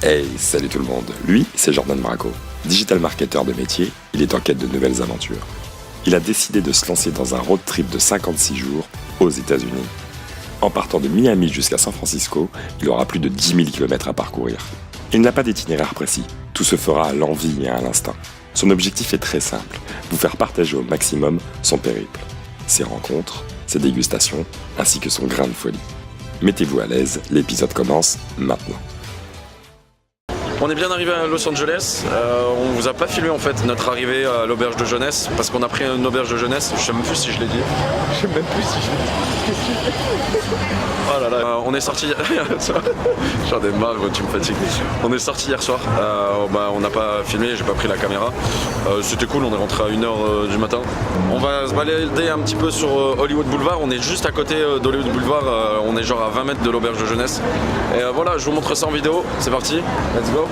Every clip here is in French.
Hey, salut tout le monde. Lui, c'est Jordan Braco. Digital marketeur de métier, il est en quête de nouvelles aventures. Il a décidé de se lancer dans un road trip de 56 jours aux États-Unis. En partant de Miami jusqu'à San Francisco, il aura plus de 10 000 km à parcourir. Il n'a pas d'itinéraire précis, tout se fera à l'envie et à l'instinct. Son objectif est très simple, vous faire partager au maximum son périple, ses rencontres, ses dégustations, ainsi que son grain de folie. Mettez-vous à l'aise, l'épisode commence maintenant. On est bien arrivé à Los Angeles, on vous a pas filmé en fait notre arrivée à l'auberge de jeunesse parce qu'on a pris une auberge de jeunesse, je sais même plus si je l'ai dit. Je sais même plus si je l'ai dit. Oh là là, on est sorti, j'en ai marre, tu me fatigues. On est sorti hier soir, on n'a pas filmé, j'ai pas pris la caméra. C'était cool, on est rentré à 1h du matin. On va se balader un petit peu sur Hollywood Boulevard, on est juste à côté d'Hollywood Boulevard, on est genre à 20 mètres de l'auberge de jeunesse. Et voilà, je vous montre ça en vidéo, c'est parti, let's go.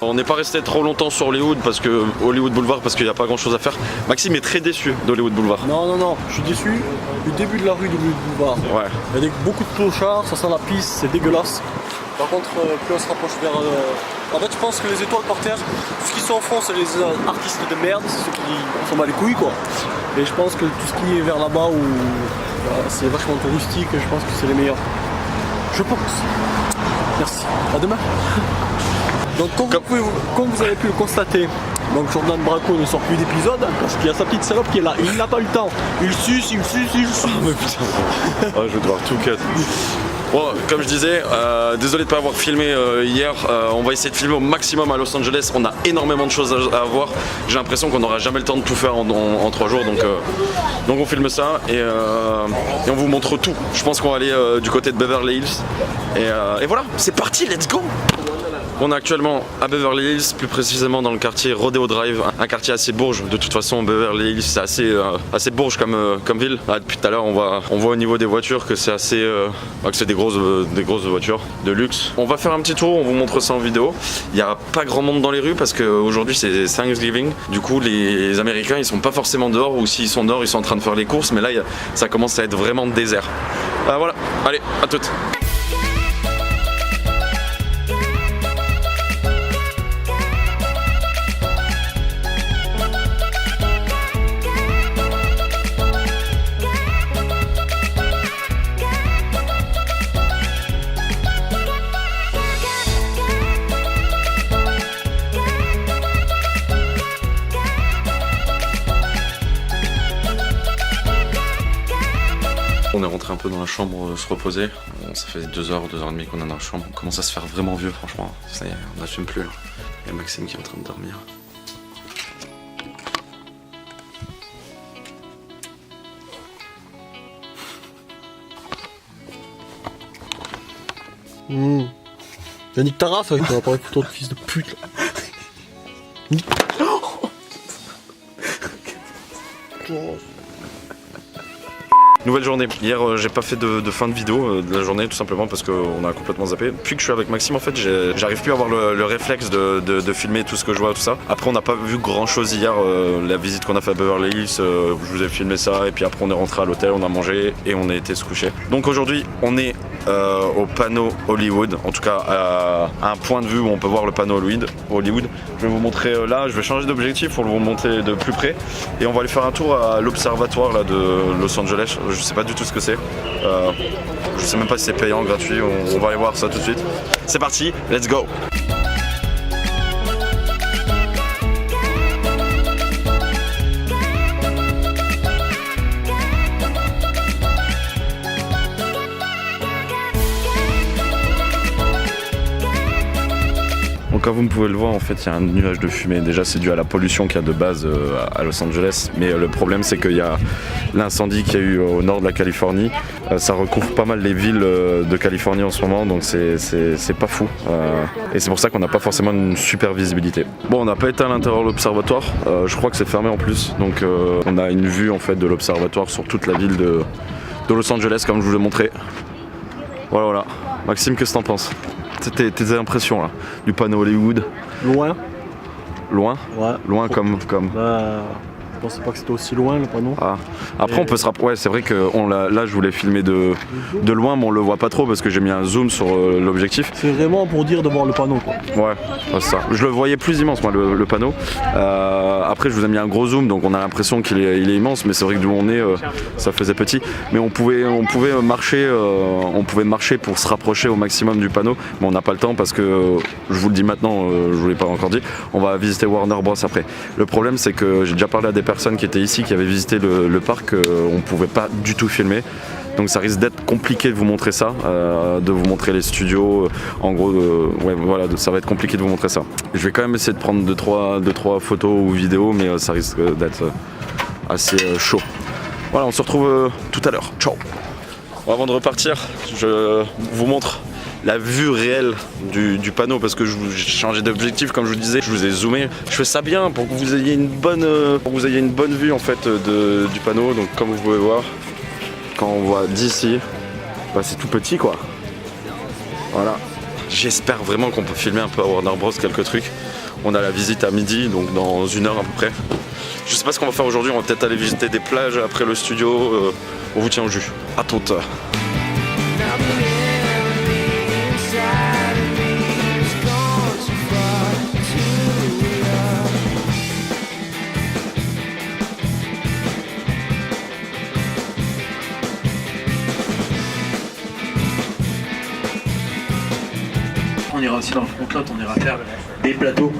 On n'est pas resté trop longtemps sur Hollywood Boulevard parce qu'il n'y a pas grand chose à faire. Maxime est très déçu d'Hollywood Boulevard. Non, je suis déçu du début de la rue d'Hollywood Boulevard. Ouais. Il y a beaucoup de clochards, ça sent la pisse, c'est dégueulasse. Par contre, plus on se rapproche vers... En fait, je pense que les étoiles par terre, tout ce qui sont au fond, c'est les artistes de merde, c'est ceux qui s'en bat les couilles, quoi. Et je pense que tout ce qui est vers là-bas, où c'est vachement touristique, je pense que c'est les meilleurs. Je pense. Merci. À demain. Donc comme vous avez pu le constater, donc Jordan Braco ne sort plus d'épisode parce qu'il y a sa petite salope qui est là, il n'a pas eu le temps, il suce. Oh mais putain, je vais devoir tout cut. Bon, comme je disais, désolé de ne pas avoir filmé hier, on va essayer de filmer au maximum à Los Angeles, on a énormément de choses à voir, j'ai l'impression qu'on n'aura jamais le temps de tout faire en 3 jours, donc on filme ça et on vous montre tout. Je pense qu'on va aller du côté de Beverly Hills et voilà, c'est parti, let's go. On est actuellement à Beverly Hills, plus précisément dans le quartier Rodeo Drive, un quartier assez bourge. De toute façon, Beverly Hills c'est assez bourge comme ville. Depuis tout à l'heure, on voit au niveau des voitures que c'est que c'est des grosses voitures de luxe. On va faire un petit tour, on vous montre ça en vidéo. Il n'y a pas grand monde dans les rues parce qu'aujourd'hui c'est Thanksgiving. Du coup, les Américains ils sont pas forcément dehors, ou s'ils sont dehors, ils sont en train de faire les courses. Mais là, ça commence à être vraiment désert. Voilà, allez, à toutes. On est rentré un peu dans la chambre se reposer. Ça fait 2h30 qu'on est dans la chambre. On commence à se faire vraiment vieux, franchement. Ça y est, on n'assume plus là. Il y a Maxime qui est en train de dormir. Nique ta race avec toi, pas avec ton fils de pute là. Nouvelle journée. Hier, j'ai pas fait de fin de vidéo de la journée, tout simplement parce qu'on a complètement zappé. Depuis que je suis avec Maxime, en fait, j'arrive plus à avoir le réflexe de filmer tout ce que je vois, tout ça. Après, on n'a pas vu grand chose hier. La visite qu'on a fait à Beverly Hills, je vous ai filmé ça. Et puis après, on est rentré à l'hôtel, on a mangé et on a été se coucher. Donc aujourd'hui, on est au panneau Hollywood, en tout cas à un point de vue où on peut voir le panneau Hollywood. Je vais vous montrer là, je vais changer d'objectif pour vous montrer de plus près. Et on va aller faire un tour à l'observatoire là, de Los Angeles. Je sais pas du tout ce que c'est. Je sais même pas si c'est payant, gratuit. On va aller voir ça tout de suite. C'est parti, let's go. Donc comme vous pouvez le voir, en fait, il y a un nuage de fumée. Déjà, c'est dû à la pollution qu'il y a de base à Los Angeles. Mais le problème, c'est qu'il y a l'incendie qu'il y a eu au nord de la Californie. Ça recouvre pas mal les villes de Californie en ce moment, donc c'est pas fou. Et c'est pour ça qu'on n'a pas forcément une super visibilité. Bon, on n'a pas été à l'intérieur de l'observatoire. Je crois que c'est fermé en plus. Donc on a une vue en fait de l'observatoire sur toute la ville de Los Angeles, comme je vous l'ai montré. Voilà. Maxime, qu'est-ce que t'en penses? Tes impressions là, du panneau Hollywood? Loin. Loin? Ouais. Loin comme... Je pensais pas que c'était aussi loin le panneau. Ah. Après on peut se rapprocher, ouais c'est vrai que là je voulais filmer de loin mais on le voit pas trop parce que j'ai mis un zoom sur l'objectif. C'est vraiment pour dire de voir le panneau quoi. Ouais, c'est ça. Je le voyais plus immense moi le panneau. Après je vous ai mis un gros zoom donc on a l'impression qu'il est immense mais c'est vrai que d'où on est ça faisait petit. Mais on pouvait marcher pour se rapprocher au maximum du panneau mais on n'a pas le temps parce que je vous le dis maintenant, je vous l'ai pas encore dit, on va visiter Warner Bros après. Le problème c'est que j'ai déjà parlé à des personnes qui étaient ici, qui avaient visité le parc, on ne pouvait pas du tout filmer. Donc ça risque d'être compliqué de vous montrer ça, de vous montrer les studios. En gros, ça va être compliqué de vous montrer ça. Je vais quand même essayer de prendre deux, trois photos ou vidéos, mais ça risque d'être assez chaud. Voilà, on se retrouve tout à l'heure. Ciao. Avant de repartir, je vous montre la vue réelle du panneau parce que j'ai changé d'objectif comme je vous disais, je vous ai zoomé, je fais ça bien pour que vous ayez une bonne vue en fait du panneau. Donc comme vous pouvez voir, quand on voit d'ici, c'est tout petit quoi. Voilà. J'espère vraiment qu'on peut filmer un peu à Warner Bros quelques trucs. On a la visite à midi, donc dans 1 heure à peu près. Je sais pas ce qu'on va faire aujourd'hui, on va peut-être aller visiter des plages après le studio. On vous tient au jus. À toute. On ira aussi dans le front lot, on ira faire des plateaux.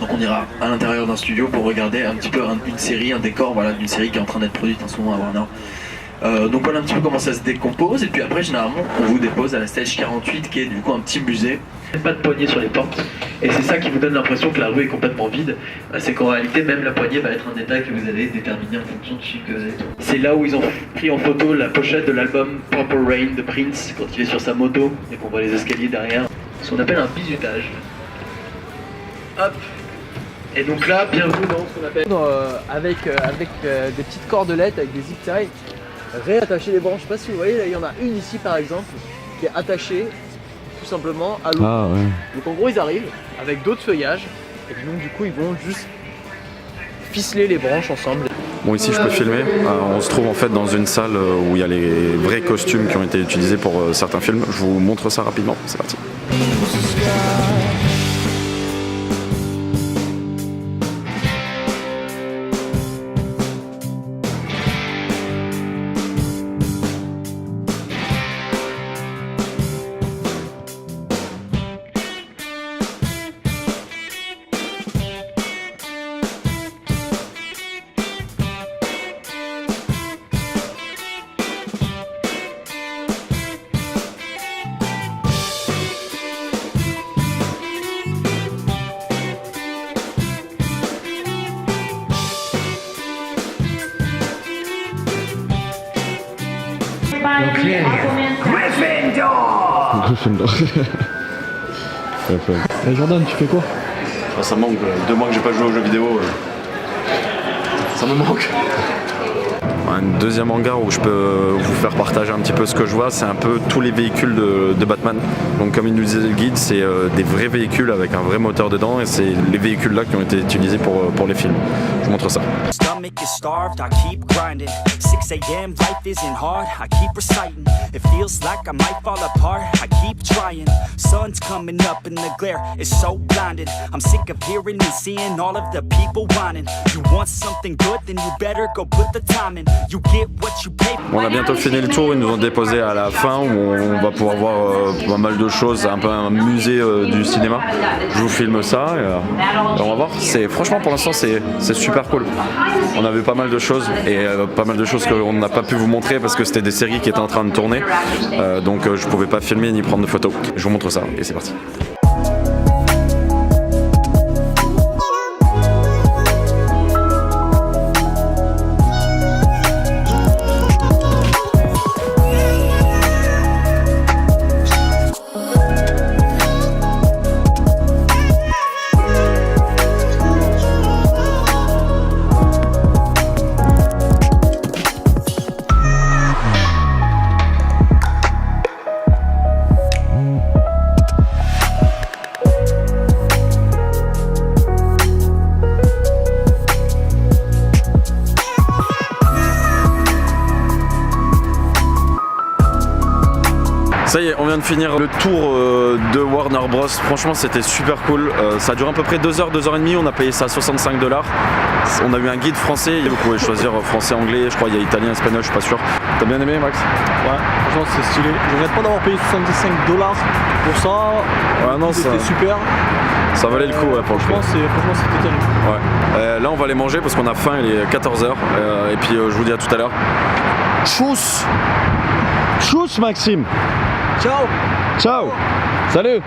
Donc on ira à l'intérieur d'un studio pour regarder un petit peu une série, un décor d'une série qui est en train d'être produite en ce moment à Warner. Donc voilà un petit peu comment ça se décompose et puis après généralement on vous dépose à la stage 48 qui est du coup un petit musée. Pas de poignée sur les portes et c'est ça qui vous donne l'impression que la rue est complètement vide. C'est qu'en réalité même la poignée va être un détail que vous allez déterminer en fonction du film que vous avez tourné. C'est là où ils ont pris en photo la pochette de l'album Purple Rain de Prince quand il est sur sa moto et qu'on voit les escaliers derrière. Ce qu'on appelle un bizutage. Hop. Et donc là, bienvenue dans ce qu'on appelle avec des petites cordelettes, avec des zip ties, réattacher les branches. Je sais pas si vous voyez, là il y en a une ici par exemple qui est attachée tout simplement à l'eau. Ah, ouais. Donc en gros ils arrivent avec d'autres feuillages et puis donc du coup ils vont juste ficeler les branches ensemble. Bon ici je peux filmer, on se trouve en fait dans une salle où il y a les vrais costumes qui ont été utilisés pour certains films. Je vous montre ça rapidement, c'est parti. Jordan, tu fais quoi? Ça manque, 2 mois que j'ai pas joué aux jeux vidéo. Ça me manque. Un deuxième hangar où je peux vous faire partager un petit peu ce que je vois, c'est un peu tous les véhicules de Batman. Donc comme il nous disait le guide, c'est des vrais véhicules avec un vrai moteur dedans et c'est les véhicules là qui ont été utilisés pour les films. Je vous montre ça. Stomach is starved, I keep grinding. 6 a.m. life isn't hard, I keep reciting. It feels like I might fall apart, I keep trying. Sun's coming up and the glare is so blinding. I'm sick of hearing and seeing all of the people whining. You want something good, then you better go put the time in. You get what you pay. On a bientôt fini le tour, ils nous ont déposé à la fin où on va pouvoir voir pas mal de choses, un peu un musée du cinéma. Je vous filme ça et on va voir. Franchement pour l'instant c'est super cool. On a vu pas mal de choses et pas mal de choses qu'on n'a pas pu vous montrer parce que c'était des séries qui étaient en train de tourner. Donc je pouvais pas filmer ni prendre de photos. Je vous montre ça et c'est parti. Ça y est, on vient de finir le tour de Warner Bros. Franchement, c'était super cool. Ça a duré à peu près 2 heures, 2 heures et demie. On a payé ça 65 $. On a eu un guide français. Vous pouvez choisir français, anglais. Je crois qu'il y a italien, espagnol, je suis pas sûr. T'as bien aimé, Max? Ouais, franchement, c'est stylé. Je regrette pas d'avoir payé 65 $ pour ça. Ouais, non, c'était super. Ça valait le coup, ouais, pour le coup. Franchement, c'était terrible. Ouais. Là, on va aller manger parce qu'on a faim. Il est 14 h. Et puis, je vous dis à tout à l'heure. Tchuss! Tchuss, Maxime! Ciao! Ciao! Salut!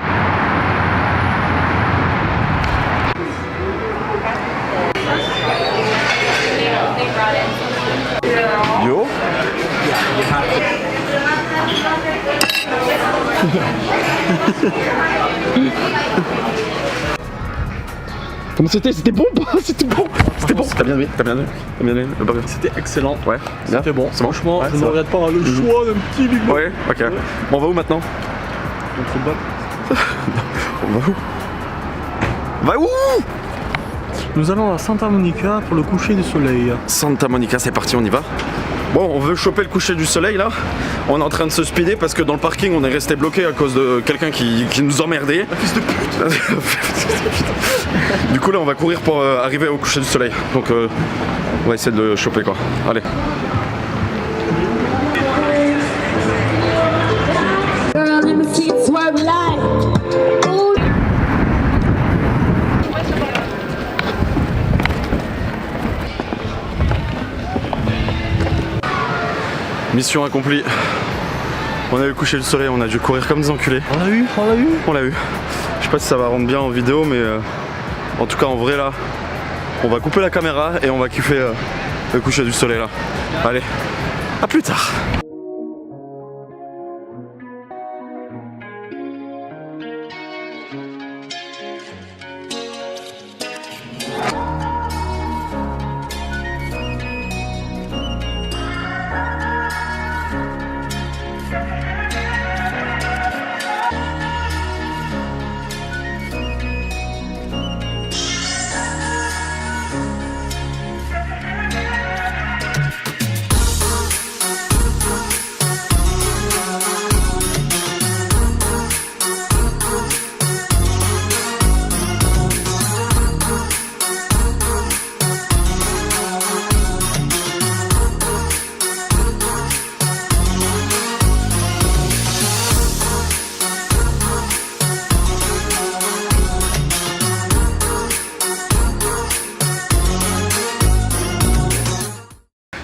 Yo! Comment c'était? C'était bon ou pas? C'était bon! C'était bon! T'as bien aimé? T'as bien aimé? T'as bien aimé le burger? C'était excellent. Ouais. C'était bon. C'est bon. Franchement, Ouais, je ne regrette pas le choix d'un petit Big Mac. Ouais, ok. Bon, on va où maintenant? On va où? Va où? Nous allons à Santa Monica pour le coucher du soleil. Santa Monica, c'est parti, on y va. Bon, on veut choper le coucher du soleil là. On est en train de se speeder parce que dans le parking on est resté bloqué à cause de quelqu'un qui nous emmerdait. Fils de pute. Du coup là on va courir pour arriver au coucher du soleil. Donc on va essayer de le choper quoi. Allez. Mission accomplie. On a eu le coucher du soleil, on a dû courir comme des enculés. On l'a eu, on l'a eu. On l'a eu. Je sais pas si ça va rendre bien en vidéo, mais en tout cas en vrai là, on va couper la caméra et on va kiffer le coucher du soleil là. Allez, à plus tard.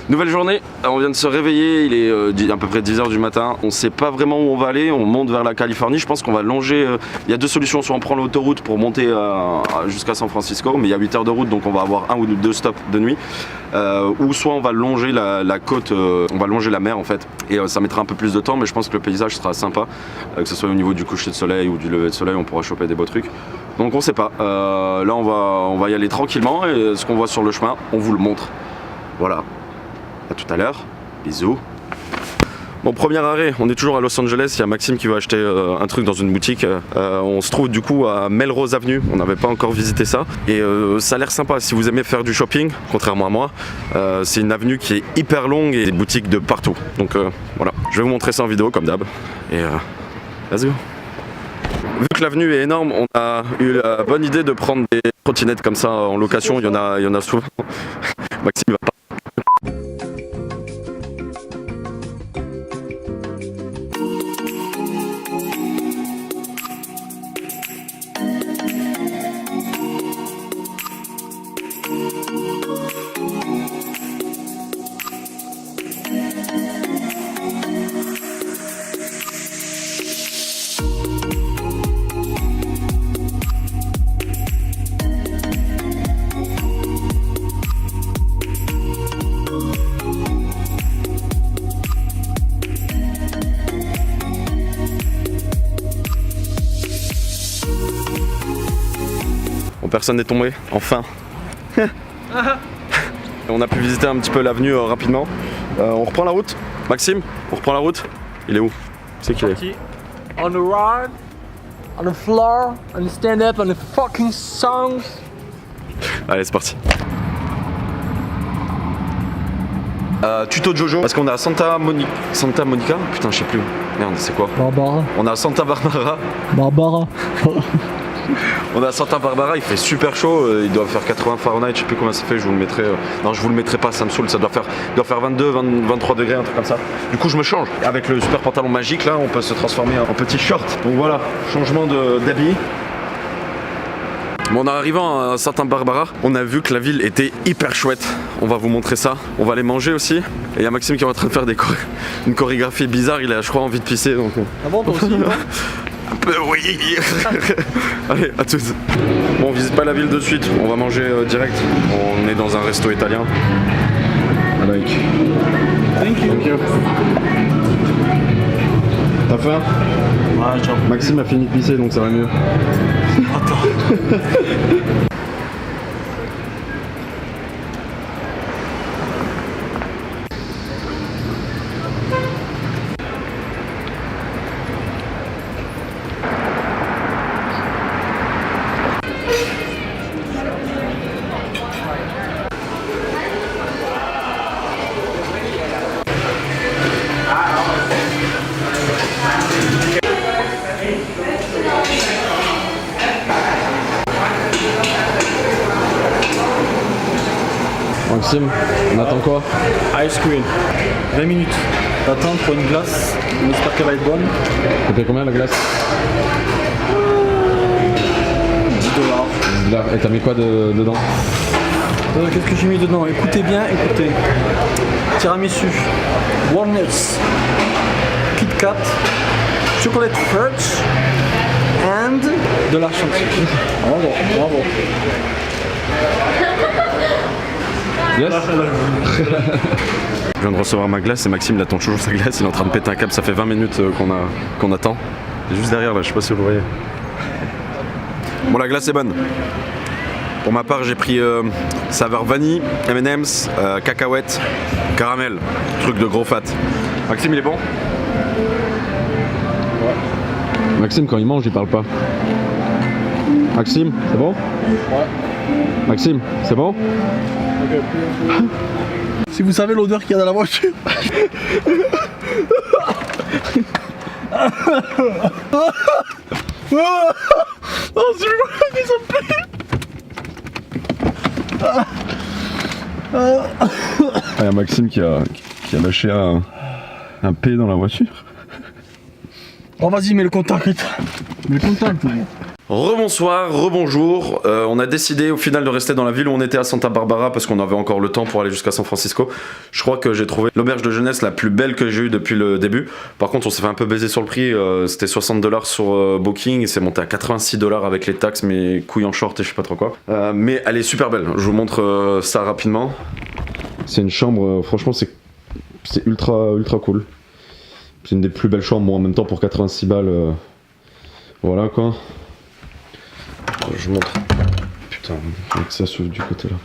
Nouvelle journée, on vient de se réveiller, il est à peu près 10 h du matin. On ne sait pas vraiment où on va aller, on monte vers la Californie. Je pense qu'on va longer, il y a 2 solutions, soit on prend l'autoroute pour monter jusqu'à San Francisco, mais il y a 8 heures de route donc on va avoir 1 ou 2 stops de nuit. Ou soit on va longer la côte, on va longer la mer en fait. Et ça mettra un peu plus de temps, mais je pense que le paysage sera sympa. Que ce soit au niveau du coucher de soleil ou du lever de soleil, on pourra choper des beaux trucs. Donc on sait pas, là on va y aller tranquillement et ce qu'on voit sur le chemin, on vous le montre. Voilà. À tout à l'heure, bisous. Bon, premier arrêt, on est toujours à Los Angeles, il y a Maxime qui va acheter un truc dans une boutique. On se trouve du coup à Melrose Avenue, on n'avait pas encore visité ça. Et ça a l'air sympa, si vous aimez faire du shopping, contrairement à moi, c'est une avenue qui est hyper longue et des boutiques de partout. Donc voilà, je vais vous montrer ça en vidéo comme d'hab. Et let's go. Vu que l'avenue est énorme, on a eu la bonne idée de prendre des trottinettes comme ça en location, il y en a souvent. Maxime va pas. Personne n'est tombé, enfin. On a pu visiter un petit peu l'avenue rapidement. On reprend la route. Maxime, on reprend la route. Il est où? C'est qu'il est. On the ride, on the floor, on the stand up, on the fucking songs. Allez, c'est parti. Tuto Jojo, parce qu'on est à Santa Monica. Putain, je sais plus. Merde, c'est quoi? Barbara. On est à Santa Barbara. Barbara. On est à Santa Barbara, il fait super chaud, il doit faire 80 Fahrenheit, je sais plus combien ça fait, je vous le mettrai. Non, je vous le mettrai pas, ça me saoule, ça doit faire 22, 23 degrés, un truc comme ça. Du coup, je me change. Avec le super pantalon magique, là, on peut se transformer en petit short. Donc voilà, changement d'habit. Bon, en arrivant à Santa Barbara, on a vu que la ville était hyper chouette. On va vous montrer ça. On va aller manger aussi. Et il y a Maxime qui est en train de faire une chorégraphie bizarre. Il a, je crois, envie de pisser. Donc... Ah bon, toi aussi? Un peu, oui. Allez, à tous. Bon, on visite pas la ville de suite. On va manger direct. On est dans un resto italien. Avec. Thank you. T'as faim? Ouais, ciao. Maxime a fini de pisser, donc ça va mieux. Attends. Maxime, on attend quoi? Ice cream. 20 minutes d'attente pour une glace. On espère qu'elle va être bonne. Ça fait combien la glace? 10 $. Et t'as mis quoi dedans? Qu'est-ce que j'ai mis dedans? Écoutez bien, écoutez. Tiramisu, walnuts, Kit Kat, chocolate fudge and de la chantilly. Bravo, bravo. Yes. Je viens de recevoir ma glace et Maxime il attend toujours sa glace, il est en train de péter un câble, ça fait 20 minutes qu'on attend. Et juste derrière là, je sais pas si vous le voyez. Bon, la glace est bonne. Pour ma part j'ai pris saveur vanille, M&M's, cacahuètes, caramel, truc de gros fat. Maxime il est bon? Ouais. Maxime quand il mange il parle pas. Maxime, c'est bon? Ouais. Maxime, c'est bon? Si vous savez l'odeur qu'il y a dans la voiture. Oh, c'est le qu'ils ont pris. Il y a Maxime qui a lâché un P dans la voiture. Oh, vas-y, mets le contact. Mets le contact. Rebonsoir, rebonjour. On a décidé au final de rester dans la ville où on était à Santa Barbara parce qu'on avait encore le temps pour aller jusqu'à San Francisco. Je crois que j'ai trouvé l'auberge de jeunesse la plus belle que j'ai eue depuis le début. Par contre, on s'est fait un peu baiser sur le prix. C'était 60 $ sur Booking et c'est monté à 86 $ avec les taxes, mes couilles en short et je sais pas trop quoi. Mais elle est super belle. Je vous montre ça rapidement. C'est une chambre, franchement, c'est ultra cool. C'est une des plus belles chambres, bon, en même temps pour 86 balles. Voilà quoi. Je montre. Putain, avec ça s'ouvre du côté là.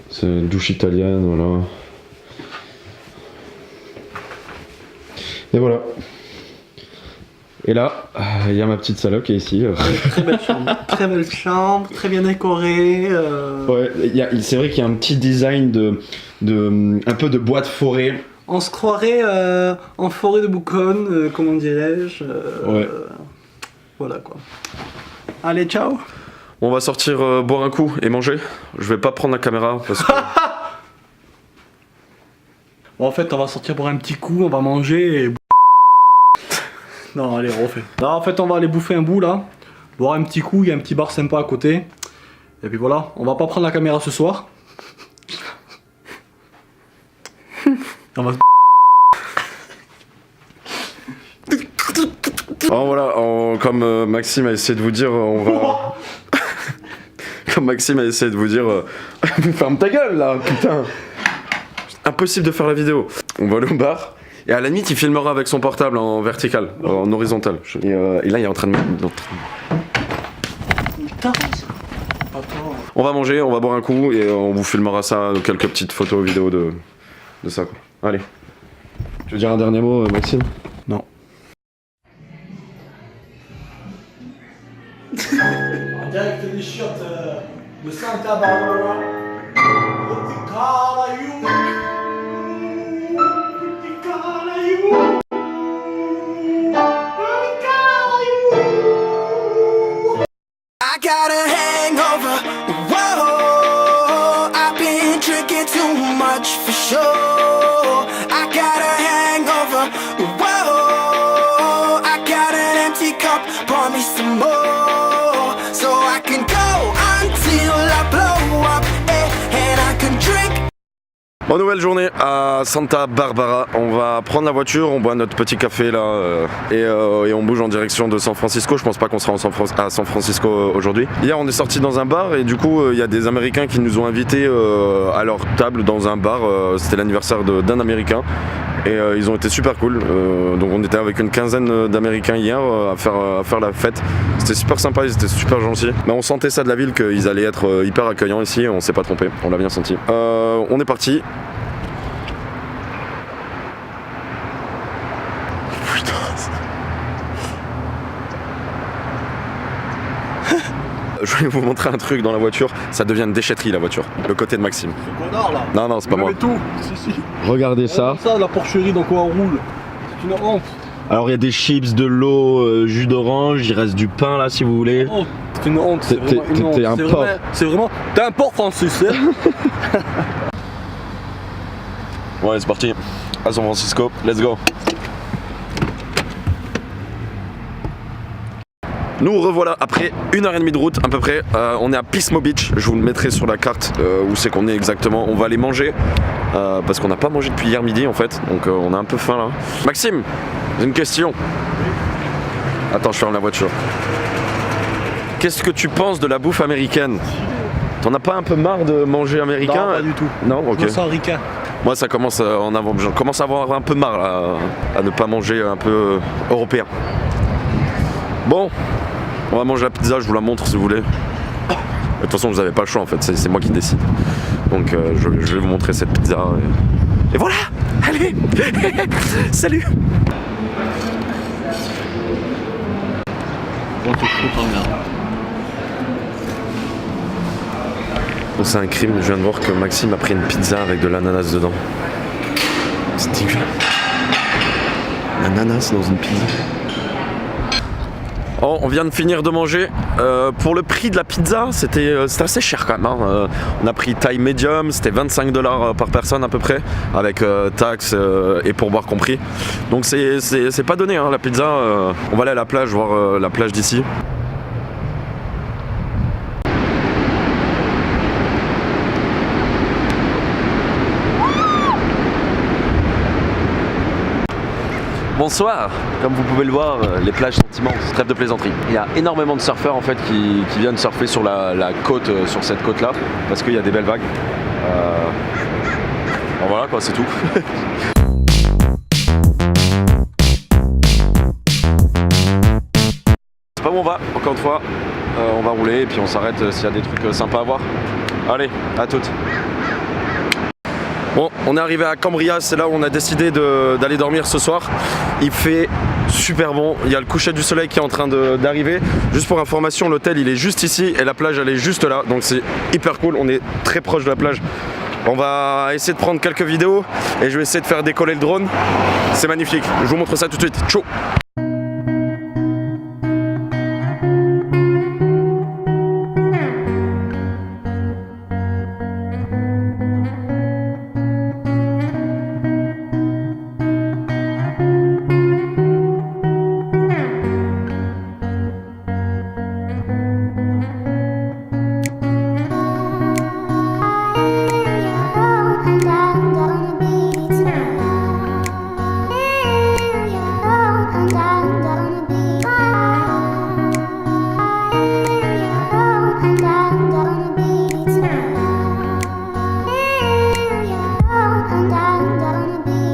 C'est une douche italienne, voilà. Et voilà. Et là, il y a ma petite salope qui est ici. Très belle chambre, très bien décorée. Ouais, c'est vrai qu'il y a un petit design un peu de bois de forêt. On se croirait en forêt de Bouconne, comment dirais-je. Ouais. Voilà quoi. Allez, ciao. On va sortir boire un coup et manger. Je vais pas prendre la caméra parce que... Bon, en fait, on va sortir boire un petit coup, on va manger et... Non, allez, refais. Non, en fait, on va aller bouffer un bout là. Boire un petit coup, il y a un petit bar sympa à côté. Et puis voilà, on va pas prendre la caméra ce soir. On va... Oh, voilà, comme Maxime a essayé de vous dire, on va... Comme Maxime a essayé de vous dire... Ferme ta gueule là, putain. Impossible de faire la vidéo. On va aller au bar. Et à la limite, il filmera avec son portable en vertical, en horizontal. Et là, il est en train de... Putain. On va manger, on va boire un coup et on vous filmera ça, quelques petites photos, vidéos de ça quoi. Allez. Tu veux dire un dernier mot, Maxime? Non. En direct des shots de Santa Barbara. got a hangover. Whoa, I've been drinking too much for sure. I got a hangover. Whoa, I got an empty cup. Pour me some more, so I can go until I blow up, and I can drink. Bonne nouvelle journée à Santa Barbara. On va prendre la voiture, on boit notre petit café là et on bouge en direction de San Francisco. Je pense pas qu'on sera à San Francisco aujourd'hui. Hier on est sorti dans un bar et du coup il y a des Américains qui nous ont invités à leur table dans un bar. C'était l'anniversaire d'un Américain et ils ont été super cool. Donc on était avec une quinzaine d'Américains hier à faire la fête. C'était super sympa, ils étaient super gentils. Mais on sentait ça de la ville qu'ils allaient être hyper accueillants ici. On s'est pas trompé, on l'a bien senti. On est parti. Je vais vous montrer un truc dans la voiture, ça devient une déchetterie la voiture, le côté de Maxime. C'est connard là. Non, c'est pas moi. Mais tout. Si. Regardez ça. Ça, la porcherie dans quoi on roule. C'est une honte. Alors il y a des chips, de l'eau, jus d'orange, il reste du pain là si vous voulez. Oh, c'est une honte. C'est vraiment une honte. T'es un porc. C'est vraiment. T'es un porc Francis. Ouais, c'est parti. À San Francisco, let's go. Nous revoilà après 1h30 de route à peu près. On est à Pismo Beach. Je vous le mettrai sur la carte où c'est qu'on est exactement. On va aller manger parce qu'on n'a pas mangé depuis hier midi en fait. Donc on a un peu faim là. Maxime, j'ai une question. Attends, je ferme la voiture. Qu'est-ce que tu penses de la bouffe américaine? T'en as pas un peu marre de manger américain? Non, pas du tout. Non, ok. Je me sens ricain. Moi ça commence je commence à avoir un peu marre là, à ne pas manger un peu européen. Bon, on va manger la pizza, je vous la montre si vous voulez. De toute façon vous n'avez pas le choix en fait, c'est moi qui décide. Donc je vais vous montrer cette pizza. Et voilà. Allez. Salut. Bon, c'est un crime, je viens de voir que Maxime a pris une pizza avec de l'ananas dedans. C'est dégueu. L'ananas dans une pizza. Oh, on vient de finir de manger. Pour le prix de la pizza, c'était assez cher quand même. Hein. On a pris taille médium, c'était 25$ par personne à peu près, avec taxes et pourboire compris. Donc c'est pas donné hein, la pizza. On va aller à la plage, voir la plage d'ici. Bonsoir, comme vous pouvez le voir, les plages sont immenses, trêve de plaisanterie. Il y a énormément de surfeurs en fait qui viennent surfer sur la côte, sur cette côte là, parce qu'il y a des belles vagues. Bon, voilà quoi, c'est tout. C'est pas où on va, encore une fois, on va rouler et puis on s'arrête s'il y a des trucs sympas à voir. Allez, à toutes. Bon, on est arrivé à Cambria, c'est là où on a décidé d'aller dormir ce soir. Il fait super bon, il y a le coucher du soleil qui est en train d'arriver. Juste pour information, l'hôtel il est juste ici et la plage elle est juste là. Donc c'est hyper cool, on est très proche de la plage. On va essayer de prendre quelques vidéos et je vais essayer de faire décoller le drone. C'est magnifique, je vous montre ça tout de suite. Ciao.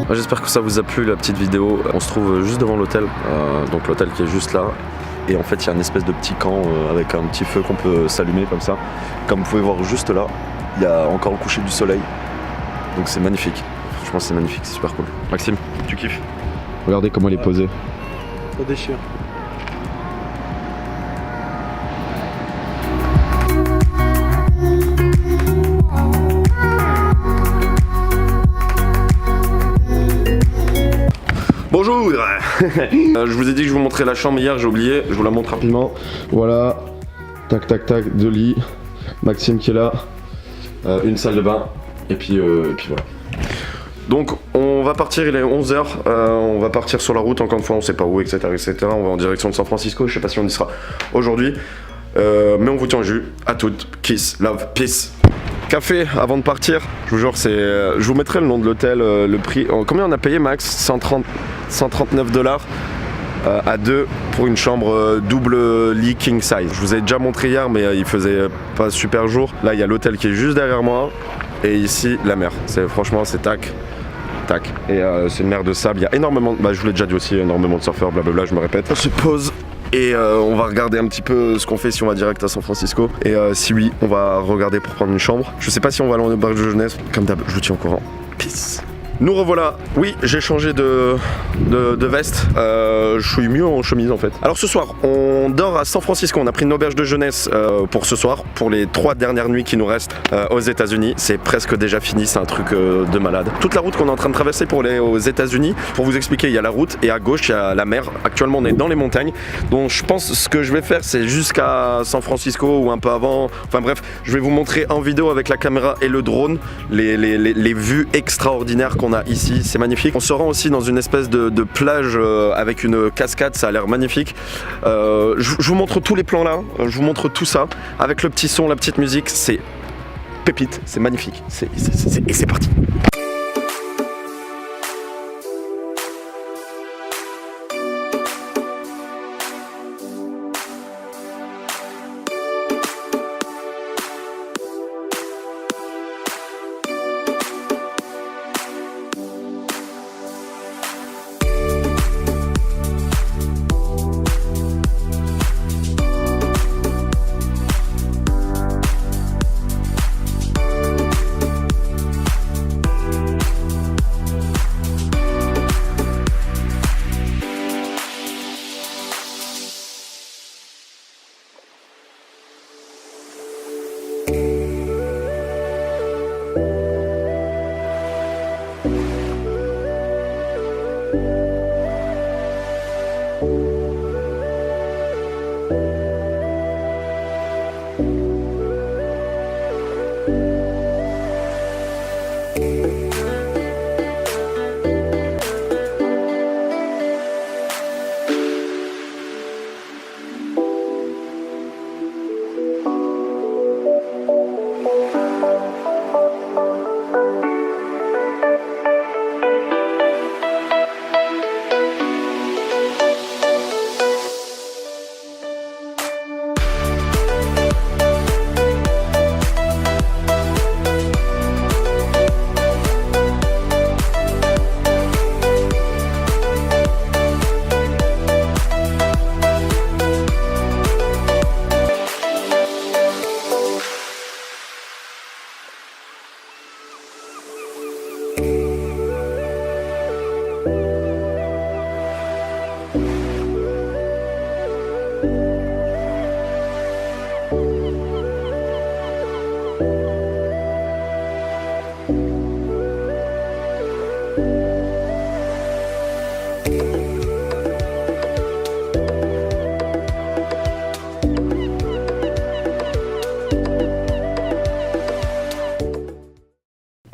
J'espère que ça vous a plu la petite vidéo. On se trouve juste devant l'hôtel, donc l'hôtel qui est juste là. Et en fait il y a une espèce de petit camp avec un petit feu qu'on peut s'allumer comme ça. Comme vous pouvez voir juste là, il y a encore le coucher du soleil. Donc c'est magnifique. Franchement c'est magnifique, c'est super cool. Maxime, tu kiffes? Regardez comment elle est posée. Ça déchire. Bonjour. Je vous ai dit que je vous montrais la chambre hier, j'ai oublié, je vous la montre rapidement. Voilà, Tac tac tac, 2 lits, Maxime qui est là, une salle de bain, et puis voilà. Donc on va partir, il est 11h, on va partir sur la route, encore une fois on sait pas où, etc. On va en direction de San Francisco, je sais pas si on y sera aujourd'hui, mais on vous tient au jus, à toutes, kiss, love, peace. Café avant de partir, je vous jure, je vous mettrai le nom de l'hôtel, le prix. Combien on a payé Max? 139 $ à 2 pour une chambre double lit king size. Je vous ai déjà montré hier, mais il faisait pas super jour. Là il y a l'hôtel qui est juste derrière moi et ici la mer. Franchement c'est tac. Tac. Et c'est une mer de sable, il y a énormément, je vous l'ai déjà dit aussi, énormément de surfeurs, blablabla, je me répète. On se pose et on va regarder un petit peu ce qu'on fait si on va direct à San Francisco. Et si oui, on va regarder pour prendre une chambre. Je sais pas si on va aller en auberge de jeunesse, comme d'hab, je vous tiens au courant. Peace. Nous revoilà. Oui, j'ai changé de veste. Je suis mieux en chemise en fait. Alors ce soir, on dort à San Francisco. On a pris une auberge de jeunesse pour ce soir, pour les 3 dernières nuits qui nous restent aux États-Unis. C'est presque déjà fini, c'est un truc de malade. Toute la route qu'on est en train de traverser pour aller aux États-Unis, pour vous expliquer, il y a la route et à gauche il y a la mer. Actuellement, on est dans les montagnes. Donc je pense ce que je vais faire, c'est jusqu'à San Francisco ou un peu avant. Enfin bref, je vais vous montrer en vidéo avec la caméra et le drone les vues extraordinaires qu'on a ici, c'est magnifique. On se rend aussi dans une espèce de plage avec une cascade, ça a l'air magnifique. Je vous montre tous les plans là, je vous montre tout ça avec le petit son, la petite musique, c'est pépite, c'est magnifique. Et c'est parti.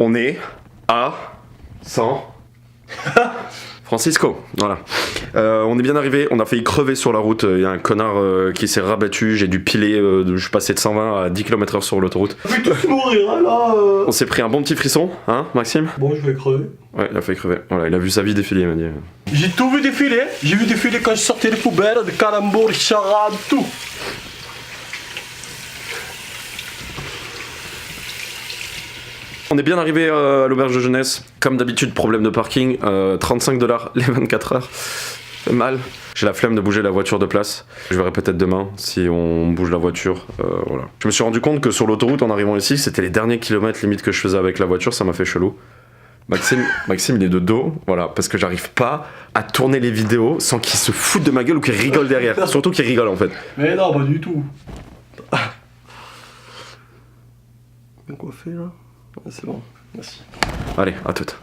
On est à San Francisco, voilà. On est bien arrivé, on a failli crever sur la route, il y a un connard qui s'est rabattu, j'ai dû piler, je suis passé de 120 à 10 km/h sur l'autoroute. Mourir là. On s'est pris un bon petit frisson, hein Maxime? Bon, je vais crever. Ouais, il a fait crever, voilà, il a vu sa vie défiler, il m'a dit. J'ai tout vu défiler, j'ai vu défiler quand je sortais des poubelles, des calembours, des charades, tout. On est bien arrivé à l'auberge de jeunesse. Comme d'habitude, problème de parking. 35 $ les 24 heures. Fait mal. J'ai la flemme de bouger la voiture de place. Je verrai peut-être demain si on bouge la voiture. Voilà. Je me suis rendu compte que sur l'autoroute, en arrivant ici, c'était les derniers kilomètres limite que je faisais avec la voiture. Ça m'a fait chelou. Maxime, il est de dos, voilà, parce que j'arrive pas à tourner les vidéos sans qu'il se foute de ma gueule ou qu'il rigole derrière. Surtout qu'il rigole en fait. Mais non, pas du tout. Bien coiffé là. Ouais, c'est bon, merci. Allez, à toute.